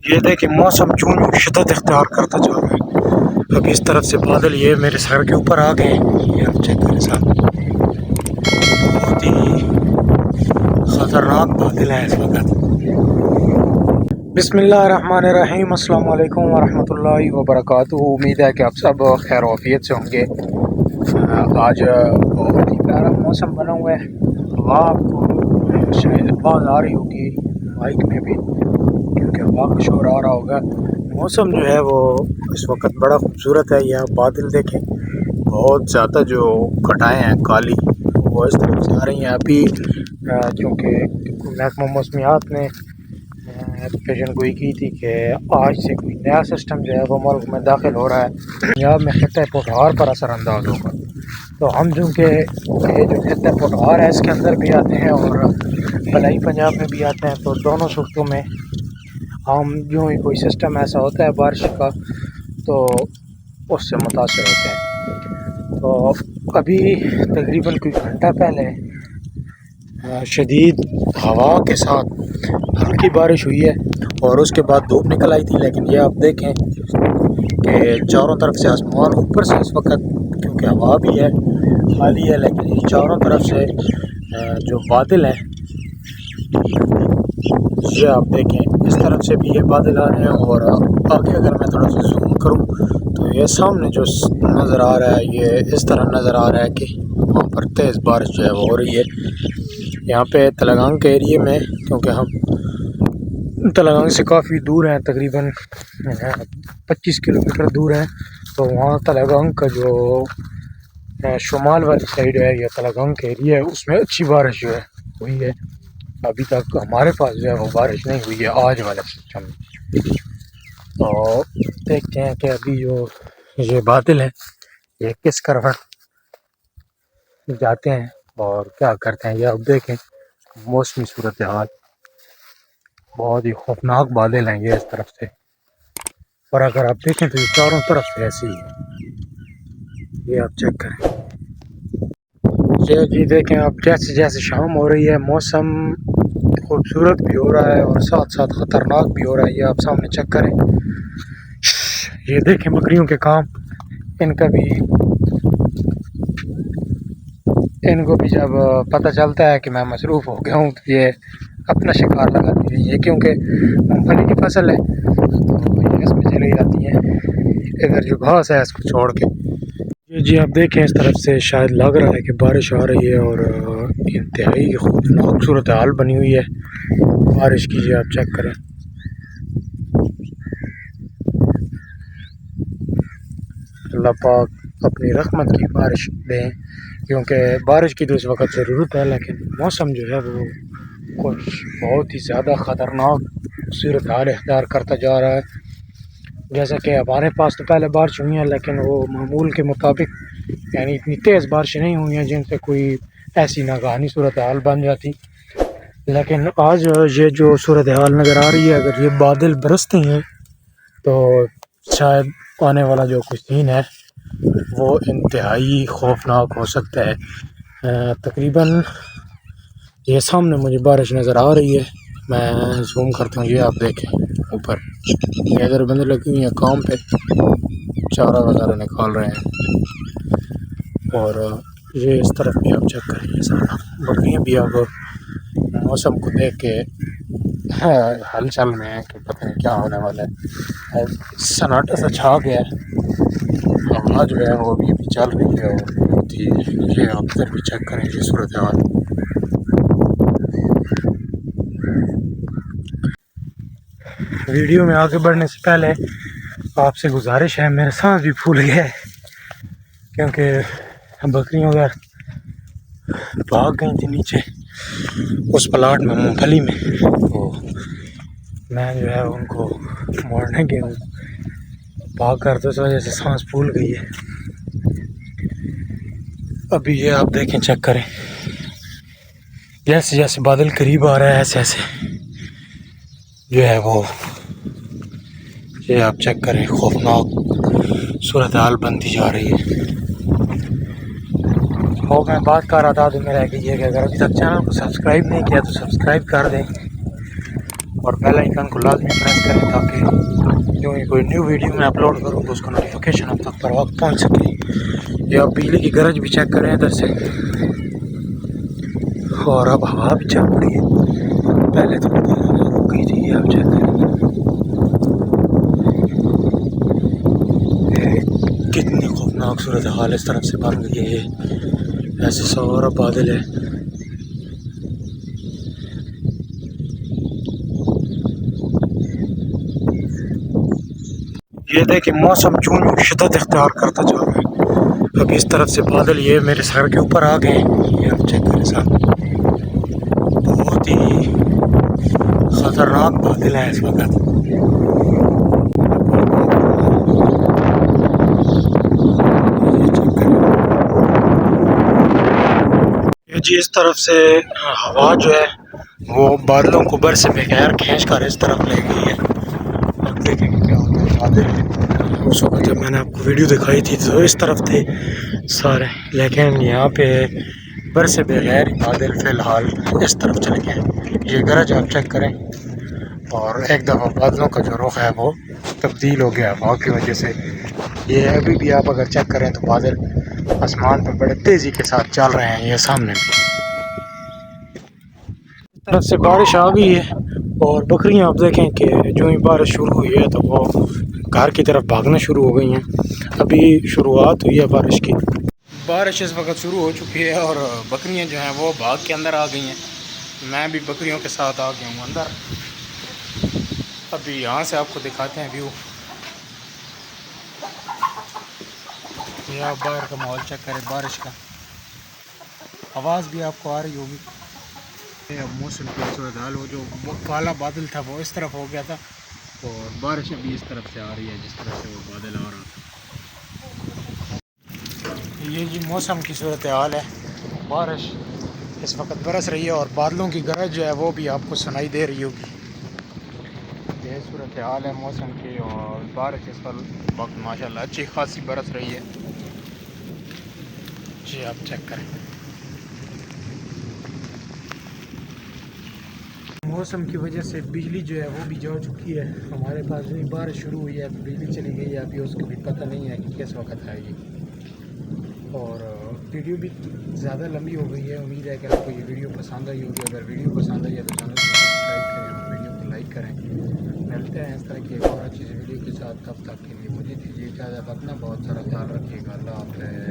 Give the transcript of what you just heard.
ये देखिए मौसम जून शिद्दत इख्तियार करता जा रहा है। अब इस तरफ से बादल ये मेरे सर के ऊपर आ गए। ये आप चेक करें साहब, बहुत ही ख़तरनाक बादल है इस वक्त। बिस्मिल्लाहिर्रहमानिर्रहीम, अस्सलाम वालेकुम वरहमतुल्लाहि वबरकातुहू। उम्मीद है कि आप सब खैर आफियत से होंगे। आज बहुत ही प्यारा मौसम बना हुआ है। हवा आपको शायद आवाज़ आ रही होगी माइक में भी, क्योंकि हवा का शोर आ रहा होगा। मौसम जो है वो इस वक्त बड़ा खूबसूरत है। यहाँ बादल देखें, बहुत ज़्यादा जो घटाएँ हैं काली वो इस तरफ से आ रही हैं अभी, क्योंकि महकमा मौसमियात ने पेशन गोई की थी कि आज से कोई नया सिस्टम जो है वो मुल्क में दाखिल हो रहा है, पंजाब में खित्ते पोठार पर असरानंदाज होगा। तो हम चूँकि ये जो खित्ते पोठार है इसके अंदर भी आते हैं और फलाई पंजाब में भी आते हैं, तो दोनों सूरतों में हम जो ही कोई सिस्टम ऐसा होता है बारिश का तो उससे मुतासर होते हैं। तो अभी तकरीबन कोई घंटा पहले शदीद हवा के साथ हल्की बारिश हुई है और उसके बाद धूप निकल आई थी। लेकिन ये आप देखें कि चारों तरफ से आसमान ऊपर से इस वक्त, क्योंकि हवा भी है खाली है, लेकिन चारों तरफ से जो बादल हैं ये आप देखें, इस तरफ से भी ये बादल आ रहे हैं। और आगे अगर मैं थोड़ा सा जूम करूं तो ये सामने जो नज़र आ रहा है ये इस तरह नज़र आ रहा है कि वहाँ पर तेज़ बारिश जो है वो हो रही है। यहाँ पे तलगांग के एरिए में, क्योंकि हम तलगांग से काफ़ी दूर हैं, तकरीबन 25 किलोमीटर दूर है, तो वहाँ तलगांग का जो शुमाल वाली साइड है या तलगांग के एरिया है उसमें अच्छी बारिश जो है हुई है। अभी तक हमारे पास जो है वो बारिश नहीं हुई है आज वाले सिस्टम में। तो देखते हैं कि अभी जो ये बादल है ये किस करवट जाते हैं और क्या करते हैं। ये अब देखें मौसमी सूरत हाल, बहुत ही खौफनाक बादल हैं ये इस तरफ से, और अगर आप देखें तो ये चारों तरफ से ऐसे ही है। ये आप चेक करें, ये जी देखें आप, जैसे जैसे शाम हो रही है मौसम खूबसूरत भी हो रहा है और साथ साथ ख़तरनाक भी हो रहा है। ये आप सामने चेक करें, ये देखें बकरियों के काम, इनको भी जब पता चलता है कि मैं मसरूफ़ हो गया हूँ तो ये अपना शिकार लगाती है। ये क्योंकि मूंगफली की फसल है तो ये इसमें चली जाती है, इधर जो घास है इसको छोड़ के। ये जी आप देखें इस तरफ से शायद लग रहा है कि बारिश आ रही है और इंतहाई खूबसूरत सूरत हाल बनी हुई है बारिश की। आप चेक करें, अल्लाह पाक अपनी रहमत की बारिश दें, क्योंकि बारिश की तो इस वक्त ज़रूरत है, लेकिन मौसम जो है वो कुछ बहुत ही ज़्यादा ख़तरनाक सूरत हाल इख्तियार करता जा रहा है। जैसा कि हमारे पास तो पहले बारिश हुई हैं, लेकिन वो मामूल के मुताबिक यानी इतनी तेज़ बारिशें नहीं हुई हैं जिनसे कोई ऐसी नागानी सूरत हाल बन जाती। लेकिन आज ये जो सूरत हाल नज़र आ रही है, अगर ये बादल बरसते हैं तो शायद आने वाला जो कुछ सीन है वो इंतहाई खौफनाक हो सकता है। तकरीबन ये सामने मुझे बारिश नज़र आ रही है, मैं जूम करता हूँ। ये आप देखें ऊपर, ये अगर बंदे लगी हुई हैं काम पे, चारा वगैरह निकाल रहे हैं। और ये इस तरफ भी आप चेक करें, ये सारा बकरियाँ भी अब मौसम को देख के हलचल में है कि पता नहीं क्या होने वाला है। सन्नाटा सा छा गया है, हवा जो है वो अभी भी चल रही है और बहुत ही, ये आप इधर भी चेक करें ये सूरत हाल। वीडियो में आगे बढ़ने से पहले आपसे गुजारिश है, मेरे सांस भी फूल गया है क्योंकि बकरियां उधर भाग गई थी नीचे उस प्लाट में मूंगफली में, तो मैं जो है उनको मोड़ने गया हूँ भाग कर, तो इस वजह से सांस फूल गई है। अभी ये आप देखें, चेक करें, जैसे जैसे बादल करीब आ रहा है ऐसे ऐसे जो है वो, ये आप चेक करें, खौफनाक सूरत हाल बनती जा रही है। और मैं बात कर रहा था तो मेरा कि अगर अभी तक चैनल को सब्सक्राइब नहीं किया तो सब्सक्राइब कर दें और बेल आइकन को लाजमी प्रेस करें ताकि जो ही कोई न्यू वीडियो मैं अपलोड करूँ तो उसका नोटिफिकेशन आप तक पर वक्त पहुँच सके। या बिजली की गरज भी चेक करें इधर से, और अब हवा भी चल पड़ी है, पहले तो रुक गई थी। आप चेक करें कितनी खौफनाक सूरत हाल इस तरफ से बन गई है। ऐसे सारा बादल है। ये देखिए मौसम जून शिद्दत इख्तियार करता जा रहा है। अब इस तरफ से बादल ये मेरे सर के ऊपर आ गए हैं। ये आप चेक करें साहब, बहुत ही खतरनाक बादल है इस वक्त। ये जी इस तरफ से हवा जो है वो बादलों को बर से बगैर खींच कर इस तरफ ले गई है। अब देखेंगे क्या होता है। बादल उस वक्त जब मैंने आपको वीडियो दिखाई थी तो इस तरफ थे सारे, लेकिन यहाँ पे बर से बगैर बादल फ़िलहाल इस तरफ चले गए। ये गरज आप चेक करें, और एक दफ़ा बादलों का जो रुख है वो तब्दील हो गया हवा की वजह से। ये अभी भी आप अगर चेक करें तो बादल आसमान पर बड़े तेज़ी के साथ चल रहे हैं। ये सामने तरफ से बारिश आ गई है, और बकरियां आप देखें कि जो ही बारिश शुरू हुई है तो वो घर की तरफ भागना शुरू हो गई हैं। अभी शुरुआत हुई है बारिश की। बारिश इस वक्त शुरू हो चुकी है और बकरियां जो हैं वो भाग के अंदर आ गई हैं। मैं भी बकरियों के साथ आ गया हूँ अंदर। अभी यहाँ से आपको दिखाते हैं व्यू। ये आप बाहर का माहौल चेक करें, बारिश का आवाज़ भी आपको आ रही होगी। अब मौसम की सूरत हाल, वो जो काला बादल था वो इस तरफ हो गया था, और बारिश अभी इस तरफ से आ रही है जिस तरफ से वो बादल आ रहा था। ये जी मौसम की सूरत हाल है। बारिश इस वक्त बरस रही है और बादलों की गरज जो है वो भी आपको सुनाई दे रही होगी। ये सूरत हाल है मौसम की, और बारिश इस वक्त माशाल्लाह अच्छी खासी बरस रही है। जी आप चेक करें। मौसम की वजह से बिजली जो है वो भी जा चुकी है। हमारे पास जो बारिश शुरू हुई है तो बिजली चली गई है। अभी उसको भी पता नहीं है कि किस वक्त आएगी। और वीडियो भी ज़्यादा लंबी हो गई है। उम्मीद है कि आपको ये वीडियो पसंद आई होगी। अगर वीडियो पसंद आई है तो चैनल को सब्सक्राइब करें और वीडियो को लाइक करें। मिलते हैं इस तरह की एक और अच्छी वीडियो के साथ। तब तक के लिए मुझे दीजिए इजाज़त। अपना बहुत सारा ख्याल रखिएगा। अल्लाह हाफ़िज़।